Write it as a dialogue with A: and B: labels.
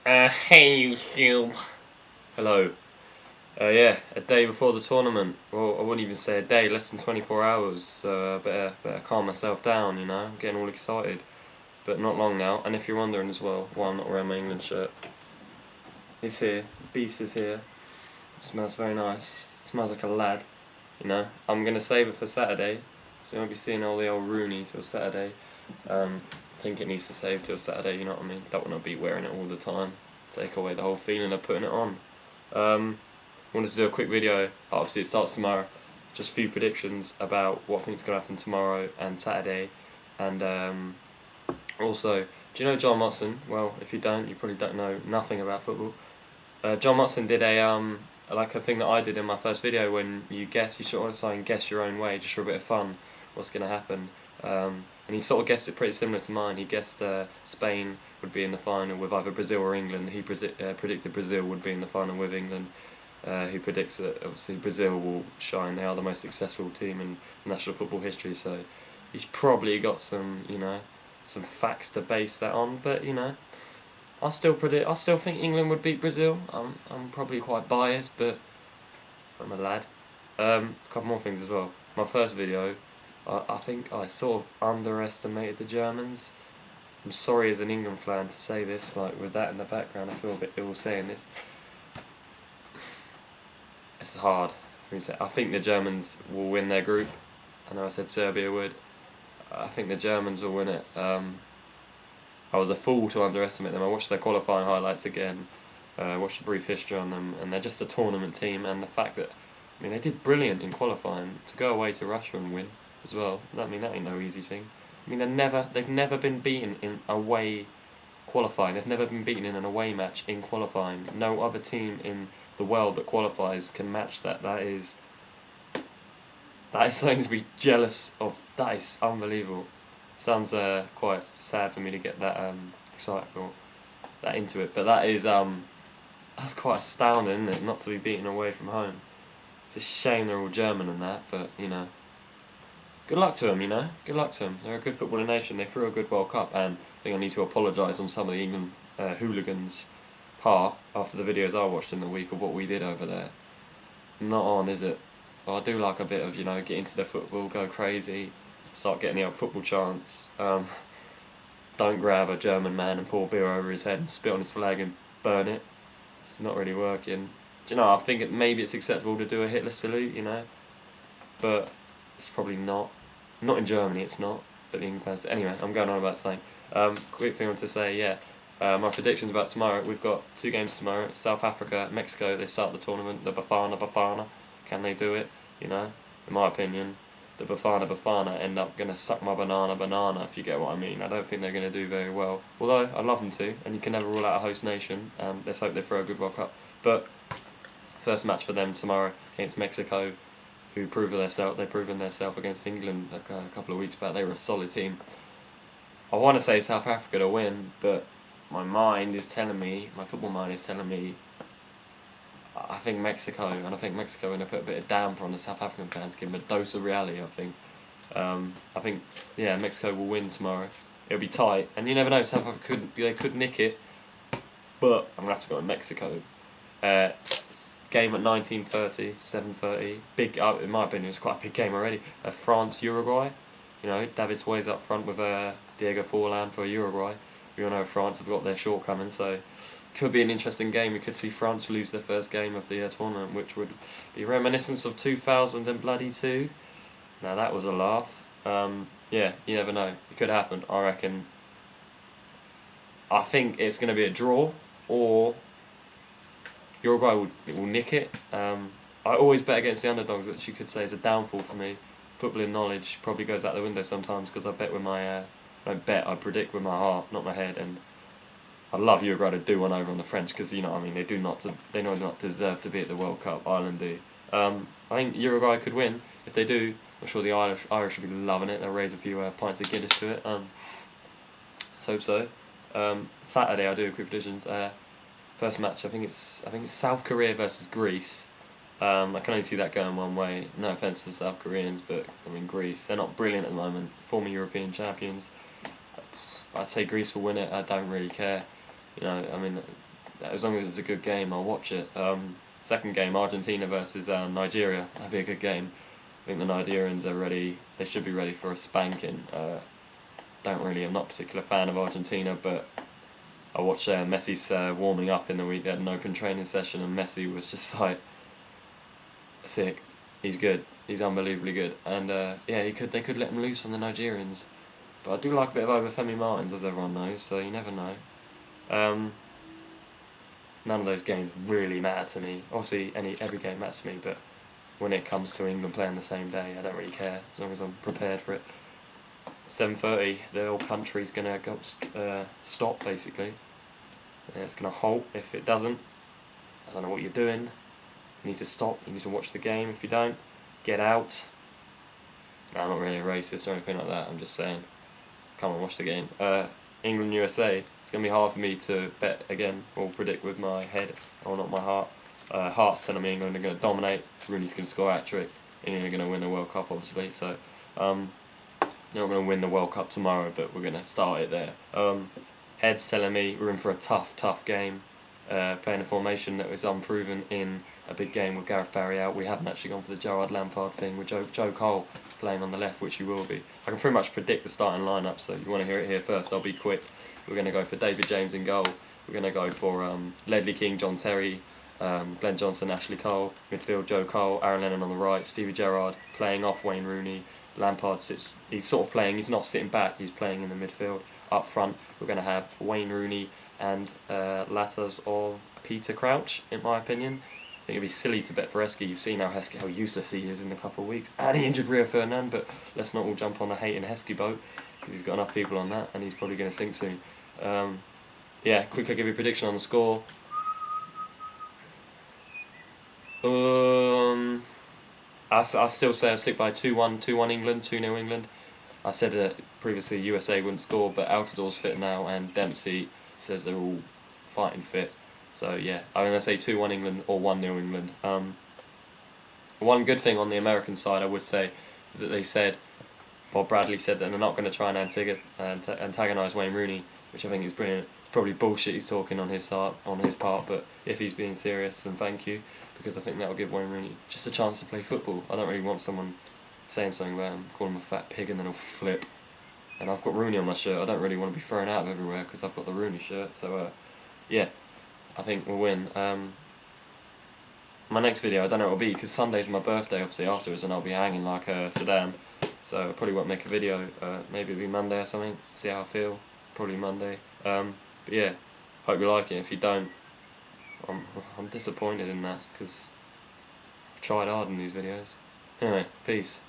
A: Hey YouTube. Hello. Yeah, a day before the tournament. Well, I wouldn't even say a day, less than 24 hours. So better calm myself down, you know. I'm getting all excited, but not long now. And if you're wondering as well why I'm not wearing my England shirt, it's here. Beast is here. It smells very nice. It smells like a lad. You know. I'm gonna save it for Saturday, so you won't be seeing all the old Rooney till Saturday. I think it needs to save till Saturday. You know what I mean? Don't want to be wearing it all the time. Take away the whole feeling of putting it on. Wanted to do a quick video. Obviously, it starts tomorrow. Just a few predictions about what I think is going to happen tomorrow and Saturday. And also, do you know John Motson? Well, if you don't, you probably don't know nothing about football. John Motson did like a thing that I did in my first video when you sort of try and guess your own way, just for a bit of fun, what's going to happen. And he sort of guessed it pretty similar to mine. He guessed Spain would be in the final with either Brazil or England. He predicted Brazil would be in the final with England. He predicts that obviously Brazil will shine. They are the most successful team in national football history. So he's probably got some, some facts to base that on. But I still think England would beat Brazil. I'm probably quite biased, but I'm a lad. A couple more things as well. My first video, I think I sort of underestimated the Germans. I'm sorry as an England fan to say this, like with that in the background, I feel a bit ill saying this. It's hard for me to say. I think the Germans will win their group. I know I said Serbia would. I think the Germans will win it. I was a fool to underestimate them. I watched their qualifying highlights again, watched a brief history on them, and they're just a tournament team. And the fact that, they did brilliant in qualifying. To go away to Russia and win as well, that ain't no easy thing. They've never been beaten in away qualifying. They've never been beaten in an away match in qualifying. No other team in the world that qualifies can match that. That is something to be jealous of. That is unbelievable. Sounds quite sad for me to get that excited or that into it, but that's quite astounding, isn't it? Not to be beaten away from home. It's a shame they're all German and that, but good luck to them. Good luck to them. They're a good footballing nation. They threw a good World Cup, and I think I need to apologise on some of the England hooligans' part after the videos I watched in the week of what we did over there. Not on, is it? Well, I do like a bit of get into the football, go crazy, start getting the old football chants. Don't grab a German man and pour beer over his head and spit on his flag and burn it. It's not really working. Do I think maybe it's acceptable to do a Hitler salute, but it's probably not. Not in Germany, it's not. But the England fans. Anyway, I'm going on about saying. Quick thing I want to say, yeah. My predictions about tomorrow. We've got 2 games tomorrow. South Africa, Mexico. They start the tournament. The Bafana. Can they do it? In my opinion, the Bafana end up going to suck my banana, if you get what I mean. I don't think they're going to do very well. Although, I'd love them to, and you can never rule out a host nation. Let's hope they throw a good World Cup. But, first match for them tomorrow against Mexico, who proven themselves against England a couple of weeks back. They were a solid team. I want to say South Africa to win, but my football mind is telling me, I think Mexico, and I think Mexico are going to put a bit of damper on the South African fans, give them a dose of reality, I think. Mexico will win tomorrow. It'll be tight, and you never know, South Africa could nick it, but I'm going to have to go with Mexico. Game at 19:30, 7:30. Big, in my opinion, it's quite a big game already. France-Uruguay. David Suarez up front with Diego Forlan for Uruguay. We all know France have got their shortcomings, so could be an interesting game. We could see France lose their first game of the tournament, which would be reminiscent of 2002. Now that was a laugh. You never know. It could happen. I reckon. I think it's going to be a draw, or Uruguay will nick it. I always bet against the underdogs, which you could say is a downfall for me. Footballing knowledge probably goes out the window sometimes because I bet with my I predict with my heart, not my head, and I'd love Uruguay to do one over on the French because they do not deserve to be at the World Cup. Ireland do. I think Uruguay could win. If they do, I'm sure the Irish will be loving it. They'll raise a few pints of Guinness to it. Let's hope so. Saturday I do quick predictions. First match, I think it's South Korea versus Greece. I can only see that going one way. No offence to the South Koreans, but Greece, they're not brilliant at the moment. Former European champions. I'd say Greece will win it. I don't really care. as long as it's a good game, I'll watch it. Second game, Argentina versus Nigeria. That'd be a good game. I think the Nigerians are ready. They should be ready for a spanking. I'm not a particular fan of Argentina, but I watched Messi's warming up in the week. They had an open training session, and Messi was just like sick. He's good. He's unbelievably good, and yeah, they could let him loose on the Nigerians. But I do like a bit of Obafemi Martins, as everyone knows, so you never know. None of those games really matter to me. Obviously, every game matters to me, but when it comes to England playing the same day, I don't really care as long as I'm prepared for it. 7:30, the whole country's gonna go stop basically. Yeah, it's gonna halt. If it doesn't, I don't know what you're doing. You need to stop. You need to watch the game. If you don't, get out. No, I'm not really a racist or anything like that. I'm just saying, come on, watch the game. England USA. It's gonna be hard for me to bet again or predict with my head or not my heart. Heart's telling me England are gonna dominate. Rooney's gonna score a hat-trick. England are gonna win the World Cup, obviously. So. They're not going to win the World Cup tomorrow, but we're going to start it there. Head's telling me we're in for a tough game. Playing a formation that was unproven in a big game with Gareth Barry out. We haven't actually gone for the Gerrard Lampard thing with Joe Cole playing on the left, which he will be. I can pretty much predict the starting lineup, so you want to hear it here first. I'll be quick. We're going to go for David James in goal. We're going to go for Ledley King, John Terry, Glenn Johnson, Ashley Cole. Midfield, Joe Cole, Aaron Lennon on the right, Stevie Gerrard playing off Wayne Rooney. Lampard sits, he's sort of playing, he's not sitting back, he's playing in the midfield. Up front, we're going to have Wayne Rooney and latters of Peter Crouch, in my opinion. I think it'd be silly to bet for Heskey. You've seen how useless he is in a couple of weeks. And he injured Rio Ferdinand, but let's not all jump on the hating Heskey boat, because he's got enough people on that, and he's probably going to sink soon. Yeah, quickly give you a prediction on the score. I still say I'll stick by 2-1 England, 2-0 England. I said previously USA wouldn't score, but Altidor's fit now, and Dempsey says they're all fighting fit. So yeah, I'm going to say 2-1 England or 1-0 England. One good thing on the American side, I would say, is that they said, Bob Bradley said that they're not going to try and antagonise Wayne Rooney, which I think is brilliant. Probably bullshit he's talking on his part, but if he's being serious, then thank you, because I think that will give Wayne Rooney just a chance to play football. I don't really want someone saying something about him, calling him a fat pig, and then he'll flip. And I've got Rooney on my shirt. I don't really want to be thrown out of everywhere because I've got the Rooney shirt. So yeah, I think we'll win. My next video, I don't know what it'll be, because Sunday's my birthday obviously afterwards, and I'll be hanging like Saddam. So I probably won't make a video. Maybe it'll be Monday or something. See how I feel. Probably Monday. But yeah, hope you like it. If you don't, I'm disappointed in that, because I've tried hard in these videos. Anyway, peace.